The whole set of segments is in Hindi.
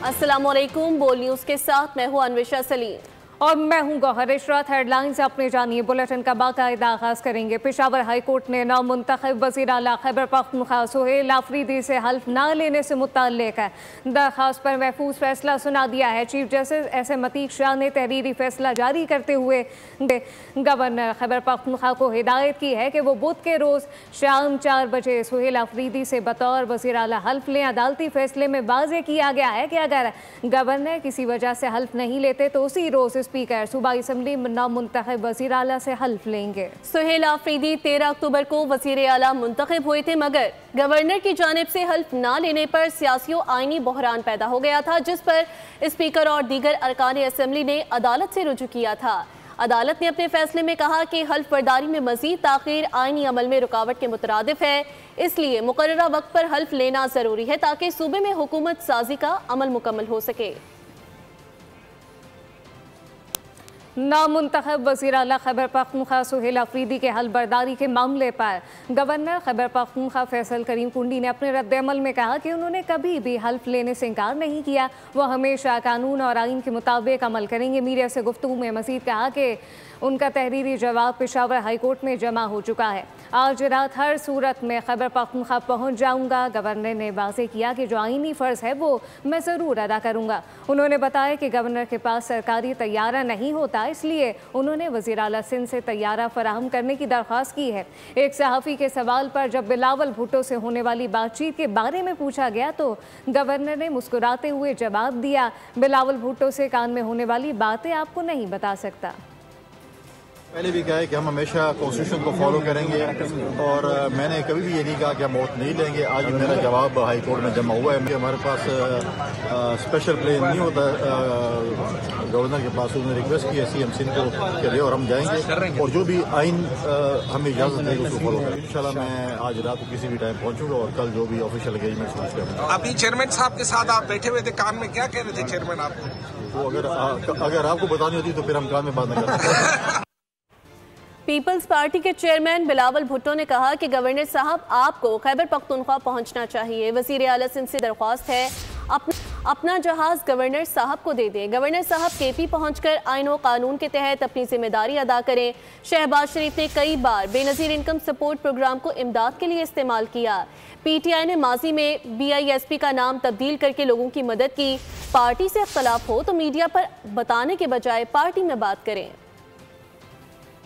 अस्सलामुअलैकुम। बोल न्यूज के साथ मैं हूं अन्वेषा सलीम और मैं हूं गौहर इशरत। हेडलाइंस अपने जानिए। बुलेटिन का बाकायदा आगाज करेंगे। पेशावर हाई कोर्ट ने नामुंतखब वज़ीर आला खैबर पख्तूनख्वा सुहेल आफरीदी से हल्फ ना लेने से मुताल्लिक दरखास्त पर महफूज फैसला सुना दिया है। Chief justice SM Atiq Shah ने तहरीरी फैसला जारी करते हुए गवर्नर खैबर पख्तूनख्वा को हिदायत की है कि वो बुध के रोज शाम 4 बजे सुहेल आफरीदी से बतौर वज़ीर आला हल्फ लें। अदालती फैसले में वाज़ेह किया गया है कि अगर गवर्नर किसी वजह से हल्फ नहीं लेते तो उसी रोज स्पीकर सूबाई असम्बली नामुंतखब वज़ीर आला से हल्फ लेंगे। सुहेल आफरीदी 13 अक्टूबर को वज़ीर आला मुंतखब हुए थे, मगर गवर्नर की जानिब से हल्फ ना लेने पर सियासी और आईनी बहरान पैदा हो गया था, जिस पर स्पीकर और दीगर अरकान असम्बली ने अदालत से रुजू किया था। अदालत ने अपने फैसले में कहा कि हल्फ बर्दारी में मजीद ताखीर आईनी अमल में रुकावट के मुतरादिफ है, इसलिए मुकर्ररा वक्त पर हल्फ लेना जरूरी है ताकि सूबे में हुकूमत साजी का अमल मुकम्मल हो सके। नामुंतखब वज़ीर आला खैबर पख्तूनख्वा सुहेल आफरीदी के हल्फ बर्दारी के मामले पर गवर्नर खैबर पख्तूनख्वा फैसल करीम कुंडी ने अपने रद्द-ए-अमल में कहा कि उन्होंने कभी भी हल्फ लेने से इनकार नहीं किया। वो हमेशा कानून और आइन के मुताबिक अमल करेंगे। मीडिया से गुफ्तगू में मजीद कहा कि उनका तहरीरी जवाब पेशावर हाई कोर्ट में जमा हो चुका है। आज रात हर सूरत में खैबर पख्तूनख्वा पहुंच जाऊंगा। गवर्नर ने वाज़ेह किया कि जो आईनी फ़र्ज़ है वो मैं ज़रूर अदा करूंगा। उन्होंने बताया कि गवर्नर के पास सरकारी तैयारा नहीं होता, इसलिए उन्होंने वज़ीर आला सिंध से तैयारा फराहम करने की दरख्वास्त की है। एक सहाफ़ी के सवाल पर जब बिलावल भुट्टो से होने वाली बातचीत के बारे में पूछा गया तो गवर्नर ने मुस्कुराते हुए जवाब दिया, बिलावल भुट्टो से कान में होने वाली बातें आपको नहीं बता सकता। पहले भी कहा है कि हम हमेशा कॉन्स्टिट्यूशन को फॉलो करेंगे और मैंने कभी भी ये नहीं कहा कि हम वोट नहीं लेंगे। आज भी मेरा जवाब हाई कोर्ट में जमा हुआ है। हमारे पास स्पेशल प्लेन नहीं होता गवर्नर के पास, उन्होंने रिक्वेस्ट की है CM सिंध को के लिए और हम जाएंगे और जो भी आइन हमें इजाजत देगी उसको फॉलो करेंगे। इंशाल्लाह मैं आज रात को किसी भी टाइम पहुंचूंगा और कल जो भी ऑफिशियल एंगेजमेंट करूँगा। अभी चेयरमैन साहब के साथ आप बैठे हुए थे, कान में क्या कह रहे थे चेयरमैन आपको? तो अगर आपको बतानी होती तो फिर हम कान में बात न करते। पीपल्स पार्टी के चेयरमैन बिलावल भुट्टो ने कहा कि गवर्नर साहब आपको खैबर पख्तूनख्वा पहुंचना चाहिए। वज़ीर आला सिंध से दरख्वास्त है अपना जहाज गवर्नर साहब को दे दें। गवर्नर साहब KP पहुंचकर आइन और कानून के तहत अपनी जिम्मेदारी अदा करें। शहबाज शरीफ ने कई बार बेनज़ीर इनकम सपोर्ट प्रोग्राम को इमदाद के लिए इस्तेमाल किया। PTI ने माजी में BISP का नाम तब्दील करके लोगों की मदद की। पार्टी से इख्तलाफ हो तो मीडिया पर बताने के बजाय पार्टी में बात करें।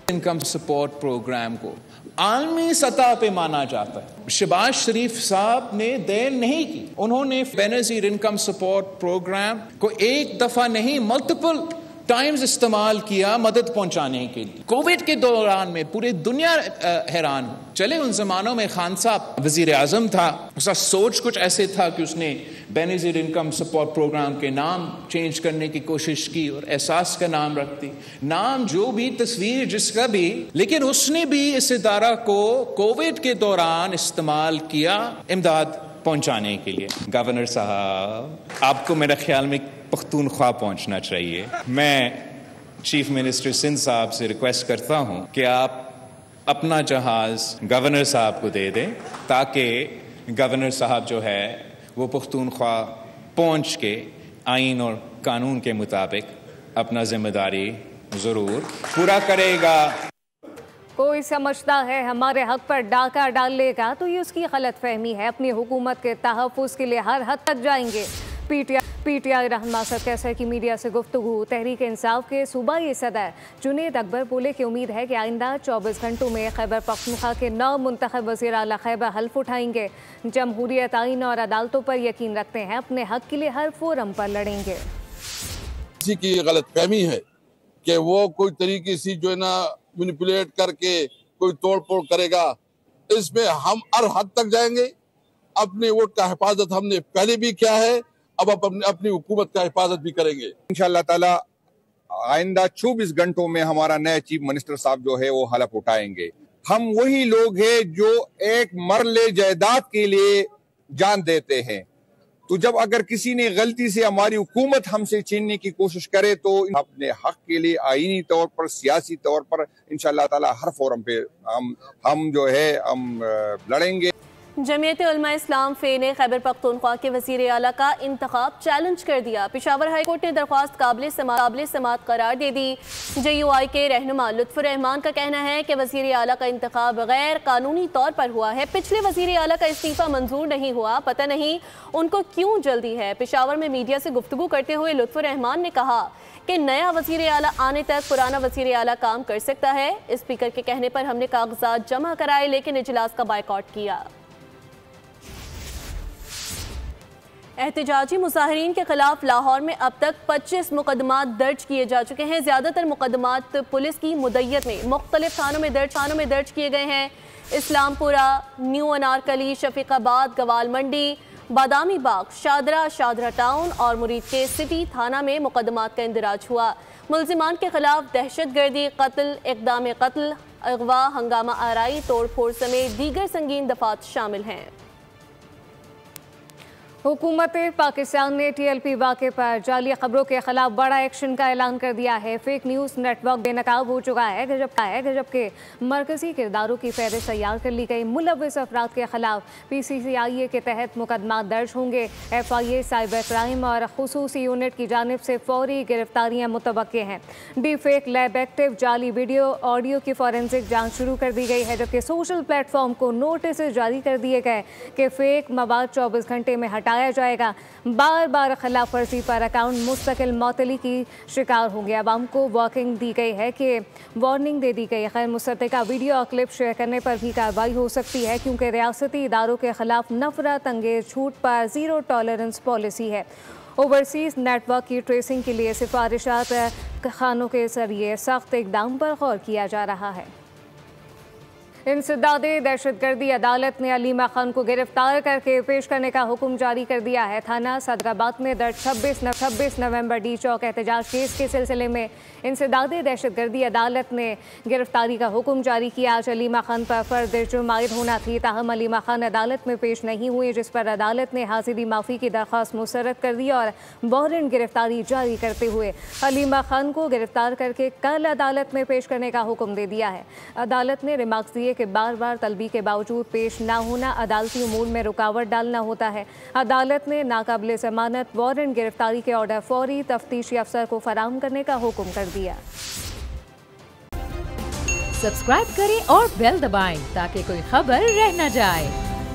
इनकम सपोर्ट प्रोग्राम को आलमी सतह पे माना जाता है। शहबाज शरीफ साहब ने देर नहीं की, उन्होंने बेनज़ीर इनकम सपोर्ट प्रोग्राम को एक दफा नहीं मल्टीपल टाइम्स इस्तेमाल किया मदद पहुंचाने के लिए। कोविड के दौरान में पूरी दुनिया हैरान हो। चले उन जमानों में खान साहब वजीर आजम था, उसका सोच कुछ ऐसे था कि उसने बेनज़ीर इनकम सपोर्ट प्रोग्राम के नाम चेंज करने की कोशिश की और एहसास का नाम रख दी, नाम जो भी तस्वीर जिसका भी, लेकिन उसने भी इस इदारा को कोविड के दौरान इस्तेमाल किया इमदाद पहुंचाने के लिए। गवर्नर साहब आपको मेरे ख्याल में पख्तूनख्वा पहुंचना चाहिए। मैं चीफ मिनिस्टर सिंध साहब से रिक्वेस्ट करता हूं कि आप अपना जहाज गवर्नर साहब को दे दें ताकि गवर्नर साहब जो है वो पख्तूनख्वा पहुंच के आइन और कानून के मुताबिक अपना जिम्मेदारी जरूर पूरा करेगा। कोई समझता है हमारे हक पर डाका डाल लेगा तो ये उसकी गलत फहमी है। अपनी हुकूमत के तहफ़्फ़ुज़ के लिए हर हद तक जाएंगे। PTI रहनुमा सद कैसर की मीडिया से गुफ्तगू। तहरीक इंसाफ के सूबाई सदर जुनेद अकबर बोले कि उम्मीद है कि आइंदा 24 घंटों में खैबर पख्तूनख्वा के नामुंतखब वज़ीर आला खैबर हल्फ उठाएंगे। जमहूरियत, आइन और अदालतों पर यकीन रखते हैं, अपने हक के लिए हर फोरम पर लड़ेंगे। किसी की गलत फहमी है कि वो कोई तरीके से जो है ना मैनिपुलेट करके कोई तोड़ फोड़ करेगा, इसमें हम हर हद तक जाएंगे। अपने वोट का हिफाजत हमने पहले भी किया है, अब अपनी हुकूमत का हिफाजत भी करेंगे इंशाअल्लाह ताला। आइंदा 24 घंटों में हमारा नया चीफ मिनिस्टर साहब जो है वो हलफ उठाएंगे। हम वही लोग हैं जो एक मरले जायदाद के लिए जान देते हैं, तो जब अगर किसी ने गलती से हमारी हुकूमत हमसे छीनने की कोशिश करे तो अपने हक के लिए आईनी तौर पर, सियासी तौर पर इंशाअल्लाह ताला हर फोरम पे हम जो है हम लड़ेंगे। जमीयत उलमा इस्लाम फे ने खैबर पख्तूनख्वा के वज़ीर आला का इंतखाब चैलेंज कर दिया। पेशावर हाई कोर्ट ने दरख्वास्त काबिल समात करार दे दी। JUI के रहनुमा लुत्फुर रहमान का कहना है कि वज़ीर आला का इंतखाब गैर कानूनी तौर पर हुआ है। पिछले वज़ीर आला का इस्तीफ़ा मंजूर नहीं हुआ, पता नहीं उनको क्यों जल्दी है। पेशावर में मीडिया से गुफ्तगू करते हुए लुत्फुर रहमान ने कहा कि नया वज़ीर आला आने तक पुराना वज़ीर आला काम कर सकता है। स्पीकर के कहने पर हमने कागजात जमा कराए लेकिन इजलास का बायकॉट किया। एहतजाजी मुजाहिरीन के खिलाफ लाहौर में अब तक 25 मुकदमात दर्ज किए जा चुके हैं। ज़्यादातर मुकदमात पुलिस की मुद्दत में मुख्तलिफ थानों में दर्ज किए गए हैं। इस्लामपुरा, न्यू अनारकली, शफीकाबाद, गवाल मंडी, बादामी बाग, शादरा टाउन और मुरीद के सिटी थाना में मुकदमात का इंदराज हुआ। मुल्जिमान के खिलाफ दहशतगर्दी, कत्ल, इक़दाम कत्ल, अगवा, हंगामा आराई, तोड़ फोड़ समेत दीगर संगीन दफात शामिल हैं। हुकूमत पाकिस्तान ने TLP वाक़े पर जाली खबरों के खिलाफ बड़ा एक्शन का ऐलान कर दिया है। फेक न्यूज़ नेटवर्क बेनकाब हो चुका है। गजब के मरकज़ी किरदारों की फहरिस्त तैयार कर ली गई। मुलव्विस अफराद के खिलाफ PCCIA के तहत मुकदमा दर्ज होंगे। FIA, साइबर क्राइम और खुसूसी यूनिट की जानिब से फौरी गिरफ्तारियाँ मुतवक्के हैं। डीफेक लैब एक्टिव जाली वीडियो ऑडियो की फॉरेंसिक जाँच शुरू कर दी गई है, जबकि सोशल प्लेटफॉर्म को नोटिस जारी कर दिए गए कि फ़ेक मवाद 24 घंटे में हटाया जाएगा। बार खिलाफ वर्जी पर अकाउंट मुस्तकिल मौतली की शिकार होंगे। आवाम को वार्निंग दी गई है कि दे दी गई गैर मुसद्दिका वीडियो और क्लिप शेयर करने पर भी कार्रवाई हो सकती है, क्योंकि रियासती इदारों के खिलाफ नफरत अंगेज झूठ पर ज़ीरो टॉलरेंस पॉलिसी है। ओवरसीज़ नेटवर्क की ट्रेसिंग के लिए सिफारिशात खानों के जरिए सख्त इकदाम पर गौर किया जा रहा है। इंसदादे दहशतगर्दी अदालत ने अलीमा खान को गिरफ्तार करके पेश करने का हुक्म जारी कर दिया है। थाना सदराबाद में दर्ज 26 नवंबर डी चौक एहतजाज केस के सिलसिले में इंसदादे दहशतगर्दी अदालत ने गिरफ्तारी का हुक्म जारी किया। आज अलीमा खान पर फर्द जुर्म आयद होना थी, ताहम अलीमा खान अदालत में पेश नहीं हुई, जिस पर अदालत ने हाजिरी माफ़ी की दरख्वास्त मुस्तरद कर दी और वारंट गिरफ्तारी जारी करते हुए अलीमा खान को गिरफ्तार करके कल अदालत में पेश करने का हुक्म दे दिया है। अदालत ने रिमार्क्स दिए कि बार तलबी के बावजूद पेश ना होना अदालती उमूर में रुकावट डालना होता है। अदालत ने नाकाबिल ज़मानत वारंट गिरफ्तारी के ऑर्डर फौरी तफ्तीशी अफसर को फराहम करने का हुक्म कर दिया। सब्सक्राइब करें और बेल दबाएं ताकि कोई खबर रह न जाए।